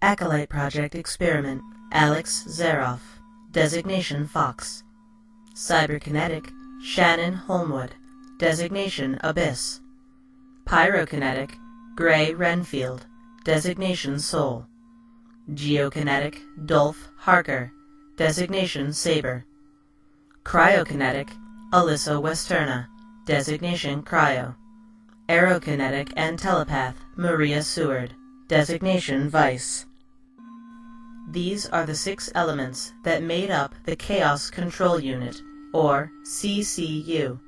Acolyte Project Experiment, Alex Zaroff, designation Fox. Cyberkinetic, Shannon Holmwood, designation Abyss. Pyrokinetic, Gray Renfield, designation Soul. Geokinetic, Dolph Harker, designation Saber. Cryokinetic, Alyssa Westerna, designation Cryo. Aerokinetic and Telepath, Maria Seward, designation Vice. These are the 6 elements that made up the Chaos Control Unit, or CCU,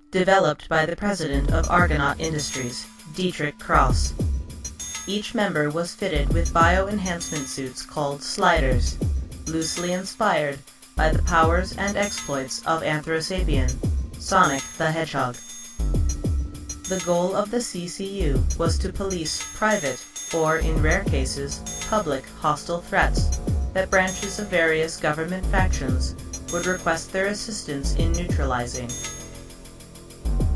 developed by the president of Argonaut Industries, Dietrich Cross. Each member was fitted with bio-enhancement suits called sliders, loosely inspired by the powers and exploits of Anthrosapian, Sonic the Hedgehog. The goal of the CCU was to police private, or in rare cases, public hostile threats that branches of various government factions would request their assistance in neutralizing.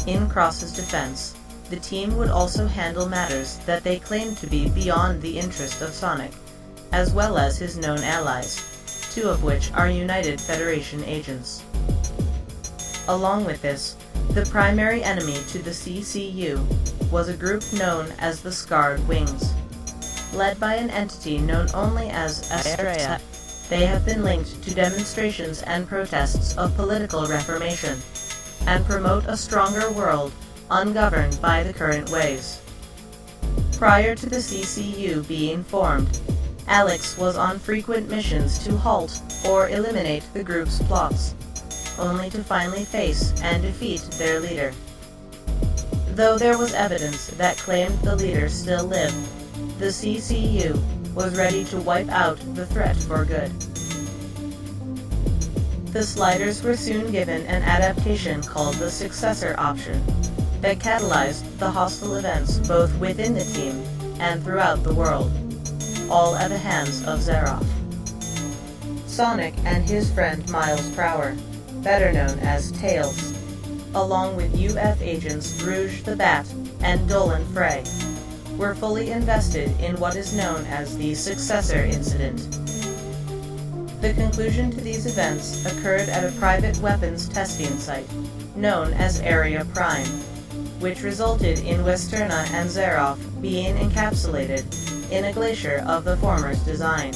In Cross's defense, the team would also handle matters that they claimed to be beyond the interest of Sonic, as well as his known allies, 2 of which are United Federation agents. Along with this, the primary enemy to the CCU was a group known as the Scarred Wings. Led by an entity known only as Astrea, they have been linked to demonstrations and protests of political reformation, and promote a stronger world ungoverned by the current ways. Prior to the CCU being formed, Alex was on frequent missions to halt or eliminate the group's plots, only to finally face and defeat their leader. Though there was evidence that claimed the leader still lived, the CCU was ready to wipe out the threat for good. The sliders were soon given an adaptation called the Successor option that catalyzed the hostile events both within the team and throughout the world, all at the hands of Zaroff. Sonic and his friend Miles Prower, better known as Tails, along with UF agents Rouge the Bat and Dolan Frey, were fully invested in what is known as the Successor Incident. The conclusion to these events occurred at a private weapons testing site, known as Area Prime, which resulted in Westerna and Zaroff being encapsulated in a glacier of the former's design.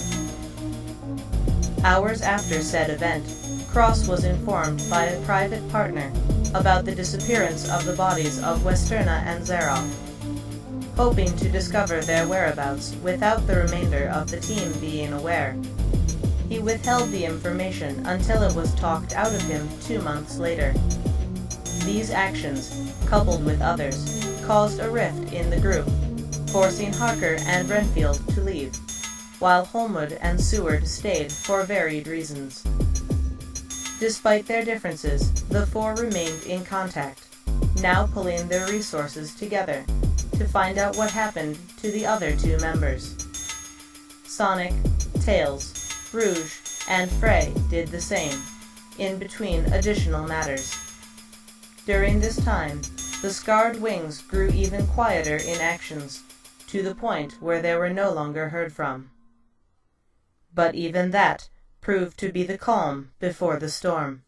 Hours after said event, Cross was informed by a private partner about the disappearance of the bodies of Westerna and Zaroff. Hoping to discover their whereabouts without the remainder of the team being aware, he withheld the information until it was talked out of him 2 months later. These actions, coupled with others, caused a rift in the group, forcing Harker and Renfield to leave, while Holmwood and Seward stayed for varied reasons. Despite their differences, the 4 remained in contact, now pulling their resources together to find out what happened to the other 2 members. Sonic, Tails, Rouge, and Frey did the same, in between additional matters. During this time, the Scarred Wings grew even quieter in actions, to the point where they were no longer heard from. But even that proved to be the calm before the storm.